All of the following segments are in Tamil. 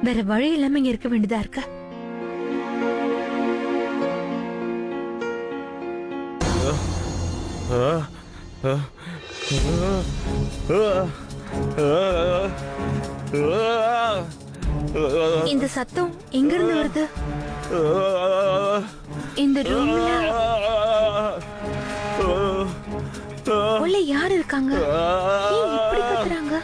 வேற வழி இல்லாம இங்க இருக்க வேண்டியதா இருக்கா? இந்த சத்தம் எங்க இருந்து வருது? இந்த ரூம்ல உள்ள யார் இருக்காங்க? ஏன் இப்படி கத்துறாங்க?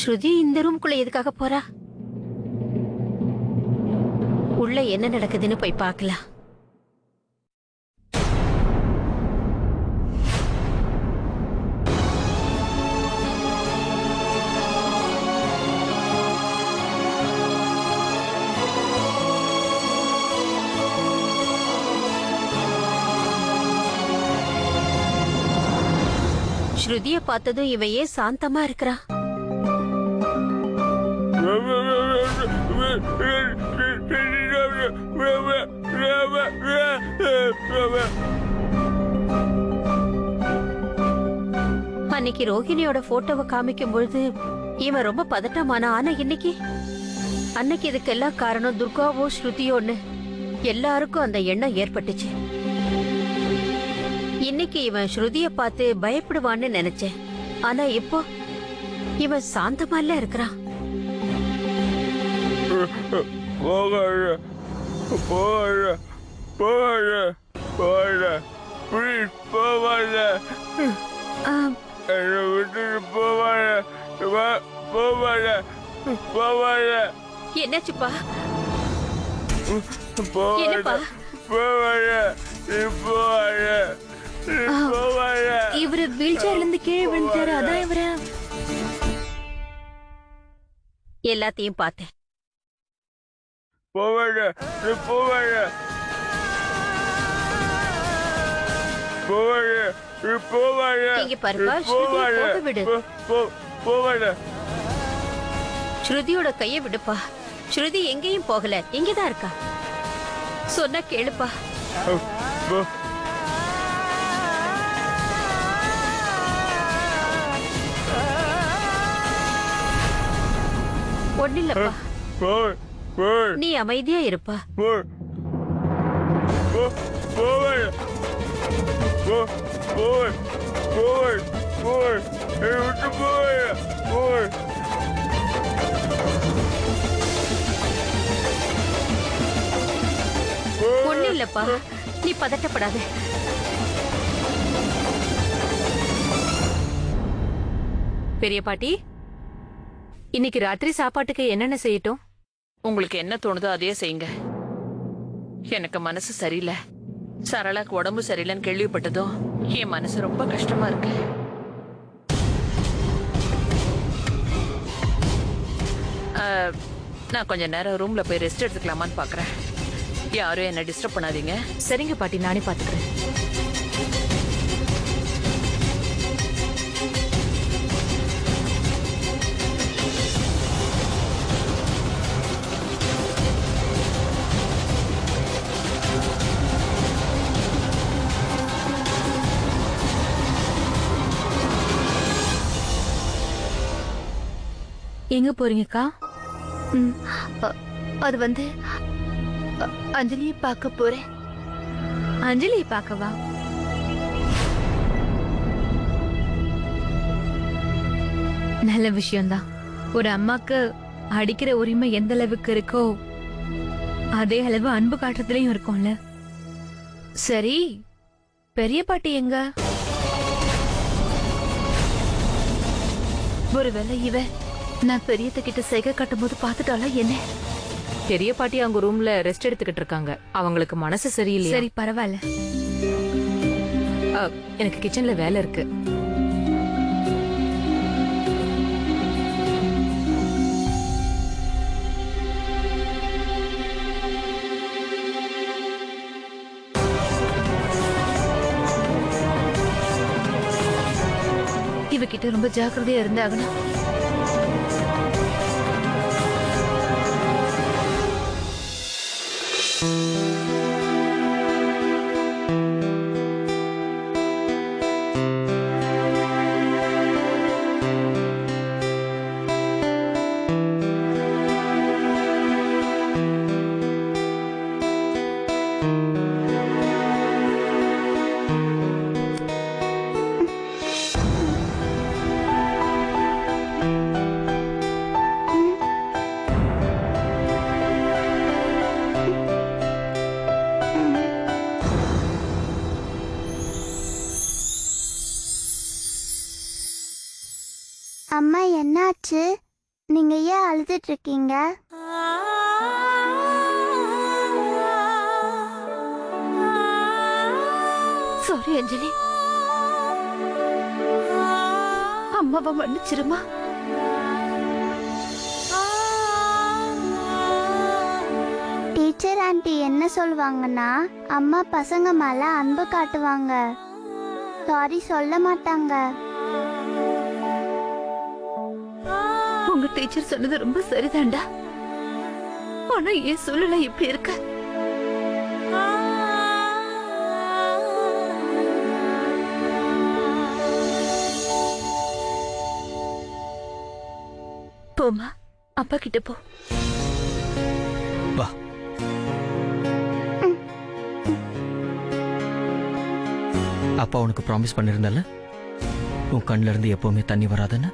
ஸ்ருதி இந்த ரூம்குள்ள எதுக்காக போறா? உள்ள என்ன நடக்குதுன்னு போய் பார்க்கலாம். ஸ்ருதிய பார்த்ததும் இவ ஏன் சாந்தமா இருக்கிறா? அன்னைக்கு ரோஹிணியோட போட்டோவை காமிக்கும் பொழுது இவன் ரொம்ப பதட்டமானா. ஆனா அன்னைக்கு இதுக்கெல்லாம் காரணம் துர்காவோ ஸ்ருதியோன்னு எல்லாருக்கும் அந்த எண்ணம் ஏற்பட்டுச்சு. இன்னைக்கு இவன் ஸ்ருதிய பார்த்து பயப்படுவான்னு நினைச்சேன். ஆனா இப்போ இவன் சாந்தமால இருக்கிறான். என்னாச்சுப்பா? என்னப்பா? இவரு வீல் சேர்ல இருந்து கீழே விழுந்தாரு. அதான் இவர எல்லாத்தையும் பார்த்தேன். இங்க பாருப்பா, ஸ்ருதியை போக விடு. ஸ்ருதியோட கைய விடுப்பா. ஸ்ருதி எங்கேயும் போகல, இங்கதான் இருக்கா. சொன்னா கேளுப்பா. ஒண்ணு இல்லப்பா, நீ அமைதியா இருப்பா. ஒண்ணு இல்லப்பா, நீ பதட்டப்படாத. பெரிய பாட்டி, இன்னைக்கு ராத்திரி சாப்பாட்டுக்கு என்னென்ன செய்யட்டும்? உங்களுக்கு என்ன தோணுதோ அதையே செய்யுங்க. எனக்கு மனசு சரியில்லை. சரளாக்கு உடம்பு சரியில்லைன்னு கேள்விப்பட்டதும் என் மனசு ரொம்ப கஷ்டமா இருக்கு. நான் கொஞ்ச நேரம் ரூம்ல போய் ரெஸ்ட் எடுத்துக்கலாமான்னு பாக்குறேன். யாரும் என்ன டிஸ்டர்ப் பண்ணாதீங்க. சரிங்க பாட்டி, நானே பாத்துக்கிறேன். எங்க போறீங்கக்கா? அது வந்து அஞ்சலியை பார்க்க போறேன். அஞ்சலியை பார்க்கவா? நல்ல விஷயம்தான். ஒரு அம்மாக்கு அடிக்கிற உரிமை எந்த அளவுக்கு இருக்கோ அதே அளவு அன்பு காட்டுறதுலயும் இருக்கும்ல. சரி, பெரிய பாட்டி எங்க? ஒருவேளை இவ நான் பெரியத்த கிட்ட செய்கை கட்டும் போது பாத்துட்டாளா என்ன? பெரிய பாட்டி அவங்க ரூம்ல ரெஸ்ட் எடுத்துக்கிட்டு இருக்காங்க. அவங்களுக்கு மனசு சரியில்லையா? சரி, பரவாயில்ல. எனக்கு கிச்சன்ல வேலை இருக்கு. இவகிட்ட ரொம்ப ஜாக்கிரதையா இருந்தாகணும். அம்மா என்னாச்சு? நீங்க ஏன் அழுதுட்டு இருக்கீங்க? சாரி அஞ்சலி, அம்மாவை மன்னிச்சிருமா. டீச்சர் ஆண்டி என்ன சொல்லுவாங்கன்னா, அம்மா பசங்க மேல அன்பு காட்டுவாங்க, சாரி சொல்ல மாட்டாங்க. உங்க டீச்சர் சொன்னது ரொம்ப சரிதான்டா. ஆனா என் சூழ்நிலை இப்படி இருக்க. போமா, அப்பா கிட்ட போ. வா. அப்பா உனக்கு ப்ராமிஸ் பண்ணிருந்தல, உன் கண்ணுல இருந்து எப்பவுமே தண்ணி வராதுன்னு.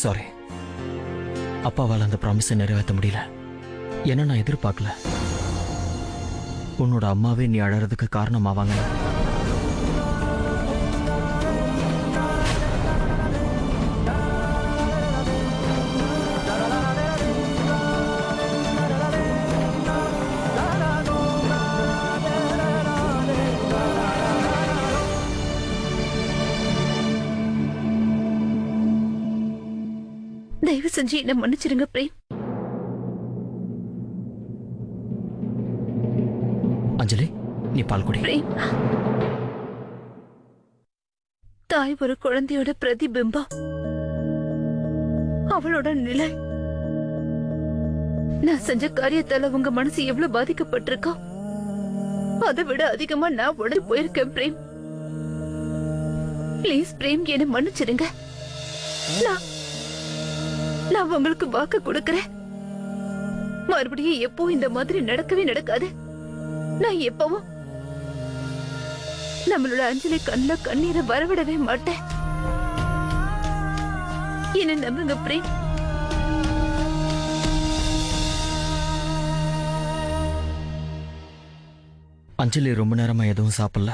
சாரி, அப்பாவால் அந்த ப்ராமிஸை நிறைவேற்ற முடியல. ஏன்னா நான் எதிர்பார்க்கல உன்னோட அம்மாவே நீ அழறதுக்கு காரணமாவாங்க. தயவு செஞ்சு என்ன மன்னிச்சிருங்க பிரேம். அஞ்சலி, நீ பால் குடி. பிரேம், தாய் ஒரு குழந்தையோட பிரதிபிம்பம். அவளோட நிலை, நான் செஞ்ச காரியத்தால உங்க மனசு எவ்வளவு பாதிக்கப்பட்டிருக்கோ அதை விட அதிகமா நான் உடனே போயிருக்கேன் பிரேம். ப்ளீஸ் பிரேம், என்ன மன்னிச்சிருங்க. நான் உங்களுக்கு வாக்கு கொடுக்கிறேன், மறுபடியும் எப்போ இந்த மாதிரி நடக்கவே நடக்காது. நான் எப்பவும் நம்மளோட அஞ்சலி கண்ணுல கண்ணீரை வரவிடவே மாட்டேன். என்ன நம்புங்க பிரேம். அஞ்சலி ரொம்ப நேரமா எதுவும் சாப்பிடல,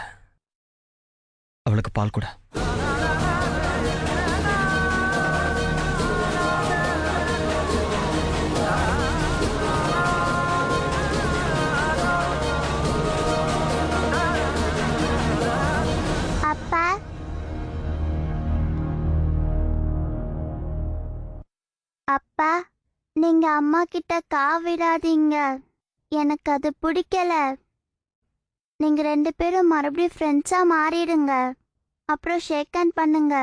அவளுக்கு பால் கூட. அப்பா, அப்பா, நீங்க அம்மா கிட்ட காவிடாதீங்க, எனக்கு அது பிடிக்கல. நீங்க 2 பேரும் மறுபடியும் ஃப்ரெண்ட்ஸா மாறிடுங்க, அப்புறம் ஷேக் ஹேண்ட் பண்ணுங்க.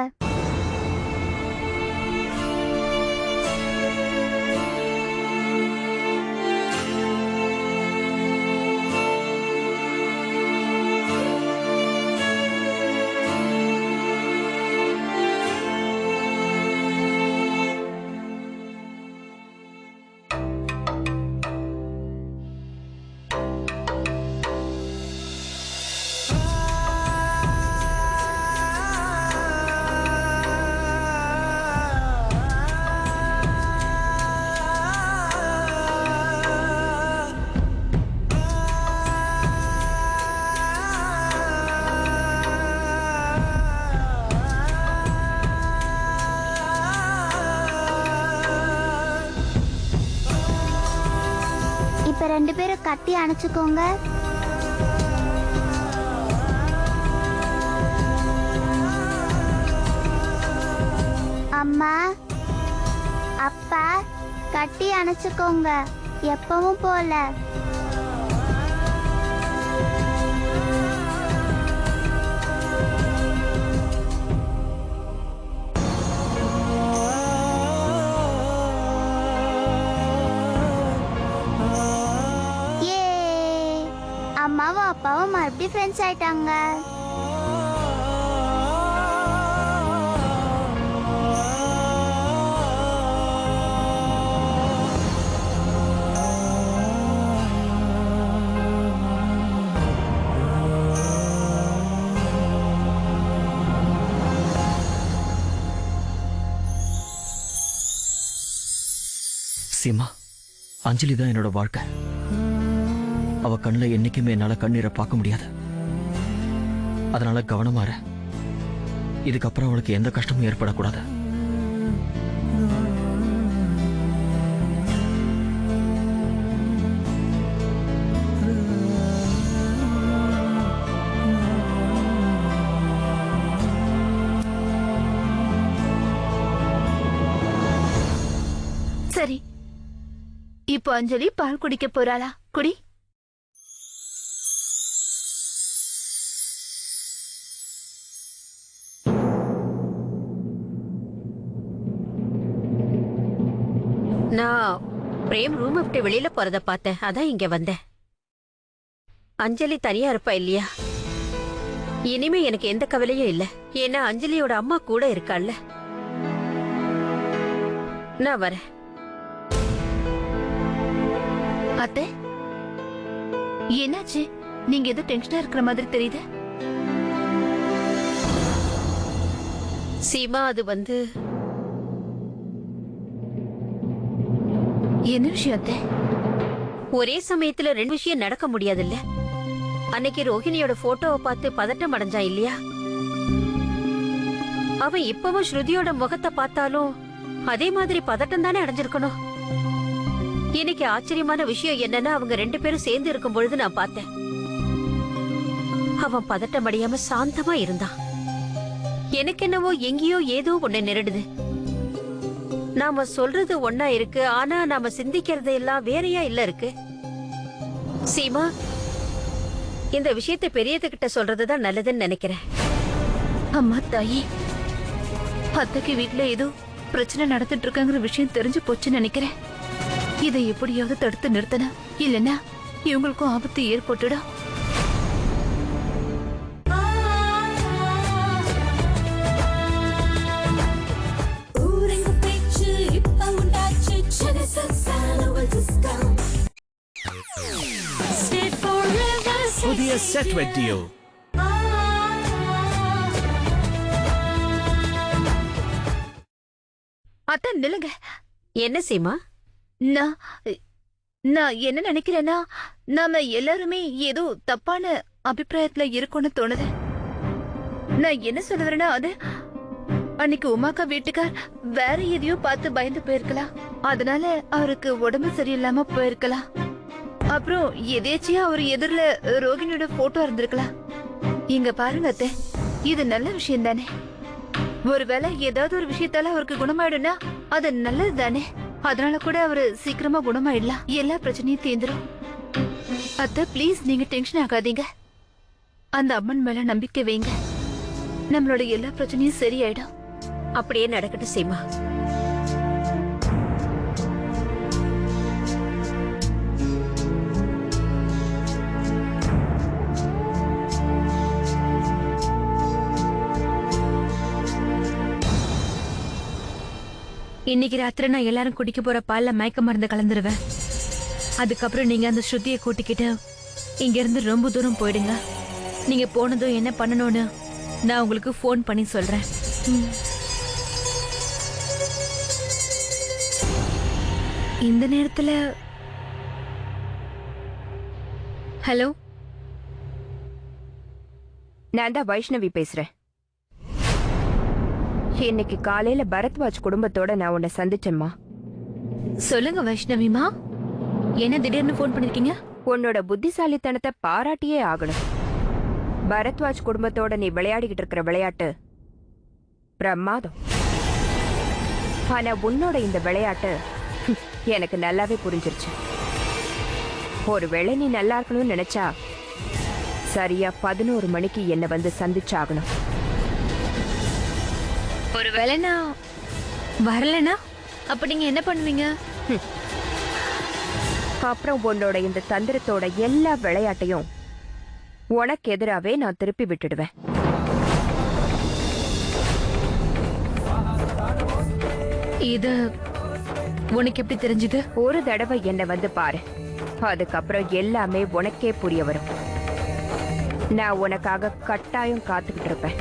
இப்ப 2 பேரும் கட்டி அணைச்சுக்கோங்க. அம்மா, அப்பா, கட்டி அணைச்சுக்கோங்க, எப்பவும் போல. அப்பாவும் மறுபடியும் ஃப்ரெண்ட்ஸ் ஆயிட்டாங்க. சீமா, அஞ்சலி தான் என்னோட வாழ்க்கை. அவ கண்ணில் என்னைக்குமே என்னால கண்ணீரை பார்க்க முடியாது. அதனால கவனமா இரு. இதுக்கப்புறம் அவளுக்கு எந்த கஷ்டமும் ஏற்படக்கூடாது. சரி, இப்போ அஞ்சலி பால் குடிக்க போறாளா? குடி. நான் பிரேம் ரூம் விட்டு வெளியில போறத பார்த்தேன், அதான் இங்க வந்தேன். அஞ்சலி தனியா இருப்பா இல்லையா? இனிமே எனக்கு எந்த கவலையும் இல்ல, ஏன்னா அஞ்சலியோட அம்மா கூட இருக்காள்ல. நான் வரேன். அத்தை, என்னாச்சு? நீங்க ஏதோ டென்ஷனா இருக்கிற மாதிரி தெரியுது. சீமா, அது வந்து என்ன விஷயம் அத்தை? ஒரே சமயத்துல ரெண்டு விஷயம் நடக்க முடியாதுல்ல. அன்னைக்கு ரோஹிணியோட போட்டோவை பார்த்து பதட்டம் அடைஞ்சான் இல்லையா? அவன் இப்பவும் ஸ்ருதியோட முகத்தை பார்த்தாலும் அதே மாதிரி பதட்டம் தானே அடைஞ்சிருக்கணும். இன்னைக்கு ஆச்சரியமான விஷயம் என்னன்னா, அவங்க ரெண்டு பேரும் சேர்ந்து இருக்கும் பொழுது நான் பார்த்தேன். அவன் பதட்டம் அடையாம சாந்தமா இருந்தான். எனக்கு என்னவோ எங்கேயோ ஏதோ ஒண்ணு நெருடுது. நாம சொல்றது ஒன்னா இருக்கு, ஆனா நாம சிந்திக்கிறது எல்லாம் வேறையா இல்ல இருக்கு. சீமா, இந்த விஷயத்தை பெரியதுகிட்ட சொல்றதுதான் நல்லதுன்னு நினைக்கிறேன். அம்மா தாயி, அத்தைக்கு வீட்டுல ஏதோ பிரச்சனை நடந்துட்டு இருக்காங்கிற விஷயம் தெரிஞ்சு போச்சுன்னு நினைக்கிறேன். இதை எப்படியாவது தடுத்து நிறுத்தணும், இல்லைன்னா இவங்களுக்கும் ஆபத்து ஏற்பட்டுடும். புதிய செட் வெட்டியோ. அத்தை நில்லுங்க. என்ன சீமா? நான் நான் என்ன நினைக்கிறேன்னா, நாம எல்லாருமே ஏதோ தப்பான அபிப்பிராயத்துல இருக்கோம்னு தோணுது. நான் என்ன சொல்ல வரேன்னா, அது அன்னைக்கு உமாக்கா வீட்டுக்கார் வேற எதையோ பார்த்து பயந்து போயிருக்கலாம். அதனால அவருக்கு உடம்பு சரியில்லாம போயிருக்கலாம். அப்புறம் எதேச்சியா அவர் எதிரில ரோகிணியோட போட்டோ இருந்திருக்கலாம். இங்க பாருங்க அத்தை, இது நல்ல விஷயம் தானே. ஒருவேளை ஏதாவது ஒரு விஷயத்தால அவருக்கு குணமாயிடும்னா அது நல்லது தானே. அதனால கூட அவரு சீக்கிரமா குணமாயிடலாம், எல்லா பிரச்சனையும் தீர்ந்துரும். அத்தை ப்ளீஸ், நீங்க டென்ஷன் ஆகாதீங்க. அந்த அம்மன் மேல நம்பிக்கை வைங்க, நம்மளோட எல்லா பிரச்சனையும் சரியாயிடும். அப்படியே நடக்கட்டும் சீமா. இன்னைக்கு ராத்திரி நான் எல்லாரும் குடிக்க போற பால்ல மயக்க மருந்து கலந்துருவேன். அதுக்கப்புறம் நீங்க அந்த ஸ்ருதியை கூட்டிக்கிட்டு இங்க இருந்து ரொம்ப தூரம் போயிடுங்க. நீங்க போனதும் என்ன பண்ணணும்னு நான் உங்களுக்கு ஃபோன் பண்ணி சொல்றேன். இந்த நேரத்துல ஹலோ, நான் தான் வைஷ்ணவி பேசுறேன். இன்னைக்கு காலையில பரத்வாஜ் குடும்பத்தோட நான் உன்னை சந்திச்சேம்மா. சொல்லுங்க வைஷ்ணவிமா, என்ன திடீர்னு ஃபோன் பண்ணிருக்கீங்க? உன்னோட புத்திசாலித்தனத்தை பாராட்டியே ஆகணும். பரத்வாஜ் குடும்பத்தோட நீ விளையாடிக்கிட்டு இருக்கிற விளையாட்டு பிரமாதம். ஆனா உன்னோட இந்த விளையாட்டு எனக்கு நல்லாவே புரிஞ்சிருச்சு. ஒருவேளை நீ நல்லா இருக்கணும்னு நினைச்சா சரியா 11 மணிக்கு என்ன வந்து சந்திச்சாகணும். ஒருவேளை நான் வரலனா அப்ப நீங்க என்ன பண்ணுவீங்க? அப்புறம் உன்னோட இந்த தந்திரத்தோட எல்லா விளையாட்டையும் உனக்கு எதிராவே நான் திருப்பி விட்டுடுவேன். இது உனக்கு எப்படி தெரிஞ்சது? ஒரு தடவை என்ன வந்து பாரு, அதுக்கப்புறம் எல்லாமே உனக்கே புரிய வரும். நான் உனக்காக கட்டாயம் காத்துக்கிட்டு இருப்பேன்.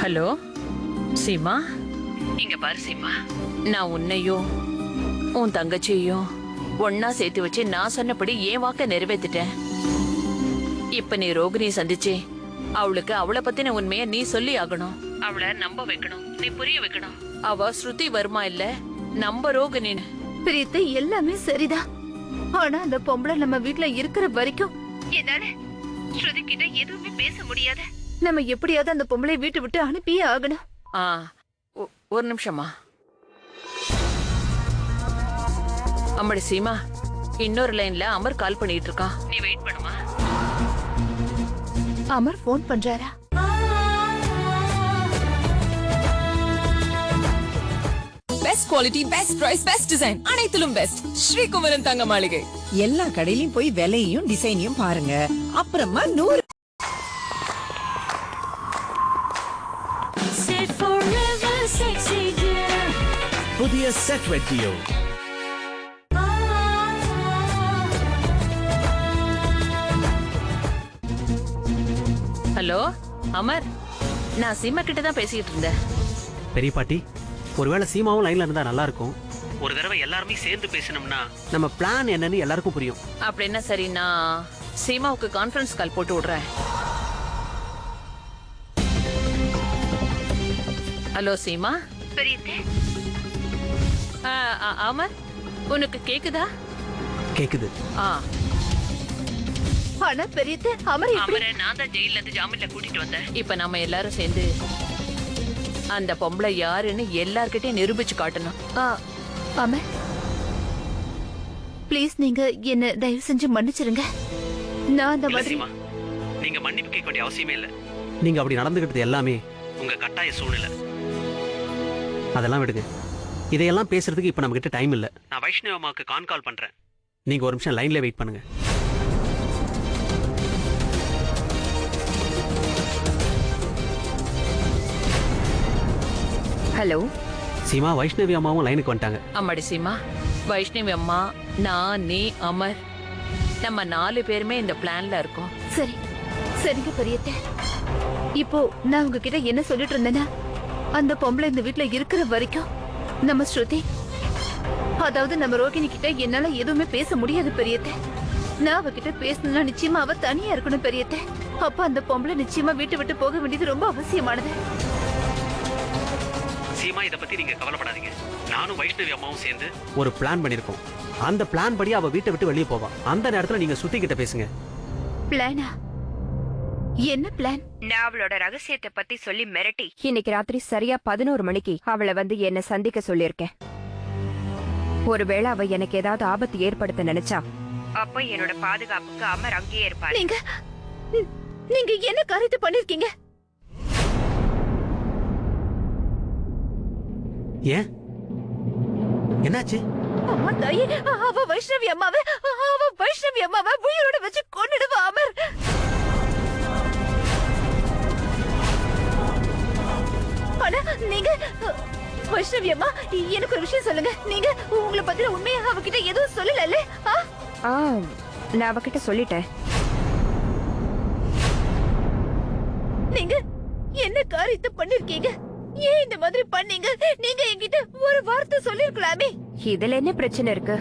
ஹலோ சீமா, இங்க பாரு சீமா, நான் உன்னையும் உன் தங்கச்சியையும் ஒன்னா சேர்த்து வச்சு நான் சொன்னபடி என் வாக்க நிறைவேத்திட்டேன். இப்ப நீ ரோகிணியை சந்திச்சு அவளுக்கு அவளை பத்தின உண்மைய நீ சொல்லி ஆகணும். அவளை நம்ப வைக்கணும், நீ புரிய வைக்கணும். அவ ஸ்ருதி வருமா இல்ல நம்ப ரோகிணின்னு. பிரீத்தி, எல்லாமே சரிதான். ஆனா அந்த பொம்பளை நம்ம வீட்ல இருக்கிற வரைக்கும் என்னால ஸ்ருதி கிட்ட எதுவுமே பேச முடியாது. நம்ம எப்படியாவது அந்த பொம்பளை வீட்டை விட்டு அனுப்பியே ஆகணும். ஒரு நிமிஷமா. அம்மாடி சீமா, இன்னொரு லைன்ல அமர் கால் பண்ணிட்டு இருக்கான், நீ வெயிட் பண்ணுமா? அமர் போன் பண்றாரா? Best quality, best price, best design, அனைத்திலும் பெஸ்ட் ஸ்ரீகுமரன் தங்க மாளிகை. எல்லா கடையிலயும் போய் விலையும் டிசைனையும் பாருங்க. அப்புறமா 100 புதிய செட் வெட்டியோ. ஹலோ அமர், நான் சீமா கிட்ட தான் பேசிட்டு இருந்தேன். பெரிய பாட்டி, ஒருவேளை சீமாவும் லைன்ல இருந்தா நல்லா இருக்கும். ஒரு தடவை எல்லாருமே சேர்ந்து பேசணும்னா நம்ம பிளான் என்னன்னு எல்லாருக்கும் புரியும். அப்படின்னா சரி, நான் சீமாவுக்கு கான்ஃபரன்ஸ் கால் போட்டு விடுறேன். ஹலோ சீமா. அமர், உனக்கு கேக்குதா? கேக்குது. ஆனா பெரியத்த அமர் அமரை நான் தான் ஜெயில இருந்து ஜாமீன்ல கூட்டிட்டு வந்தேன். இப்ப நாம எல்லாரும் சேர்ந்து அந்த பொம்பளை யாருன்னு எல்லார்கிட்டயும் நிரூபிச்சு காட்டணும். அமர், ப்ளீஸ் நீங்க என்ன தயவு செஞ்சு மன்னிச்சிருங்க. நான் அந்த மாதிரி நீங்க மன்னிப்பு கேட்க வேண்டிய அவசியமே இல்ல. நீங்க அப்படி நடந்துகிட்டது எல்லாமே உங்க கட்டாய சூழ்நிலை. அதெல்லாம் விடுங்க. இதையெல்லாம் பேசுறதுக்கு இப்ப நம்ம கிட்ட டைம் இல்ல. நான் வைஷ்ணவ அம்மாவுக்கு கால் பண்றேன். நீங்க ஒரு நிமிஷம் லைன்ல வெயிட் பண்ணுங்க. ஹலோ சீமா, வைஷ்ணவி அம்மாவும் லைனுக்கு வந்துட்டாங்க. அம்மாடி சீமா, வைஷ்ணவி அம்மா, நான், நீ, அமர், நம்ம 4 பேருமே இந்த பிளான்ல இருக்கோம். சரி, சரிங்க பெரியத்த. இப்போ நான் உங்ககிட்ட என்ன சொல்லிட்டு இருந்தேன்னா, அந்த பொம்பளை இந்த வீட்ல இருக்கிற வரைக்கும் நம்ம ஸ்ருதி, அதாவது நம்ம ரோகிணி கிட்ட என்னால எதுவுமே பேச முடியாது பெரியத்த. நான் அவகிட்ட பேசணும்னா நிச்சயமா அவ தனியா இருக்கணும் பெரியத்த. அப்ப அந்த பொம்பளை நிச்சயமா வீட்டை விட்டு போக வேண்டியது ரொம்ப அவசியமானது. சீமா, இத பத்தி நீங்க கவலைப்படாதீங்க. நானும் வைஷ்ணவி அம்மாவும் சேர்ந்து ஒரு பிளான் பண்ணிருக்கோம். அந்த பிளான் படி அவ வீட்டை விட்டு வெளியே போவா. அந்த நேரத்துல நீங்க ஸ்ருதி கிட்ட பேசுங்க. பிளானா? என்ன பிளான்? நான் அவளோட ரகசியத்தை பத்தி சொல்லி மிரட்டி இன்னைக்கு ராத்திரி சரியா 11 மணிக்கு அவளை வந்து என்ன சந்திக்க சொல்லியிருக்கேன். ஒருவேளை அவ எனக்கு ஏதாவது ஆபத்து ஏற்படுத்த நினைச்சா அப்ப என்னோட பாதுகாப்புக்கு அமர் அங்கேயே இருப்பாரு. நீங்க என்ன காரியத்தை பண்ணிருக்கீங்க? ஏன், என்னாச்சு? அம்மா தாயே, அவ வைஷ்ணவி அம்மாவை உயிரோட வச்சு கொன்னுடுவா அமர். ஆனா நீங்க வைஷ்ணவி அம்மா, எனக்கு ஒரு விஷயம் சொல்லுங்க. நீங்க உங்களை பத்தின உண்மையை அவகிட்ட எதுவும் சொல்லல? நான் அவகிட்ட சொல்லிட்டேன். நீங்க என்ன காரியத்தை பண்ணிருக்கீங்க? ஏன் இந்த மாதிரி பண்ணீங்க? நீங்க என்கிட்ட ஒரு வார்த்தை சொல்லிருக்கலாமே. இதுல என்ன பிரச்சனை இருக்கு?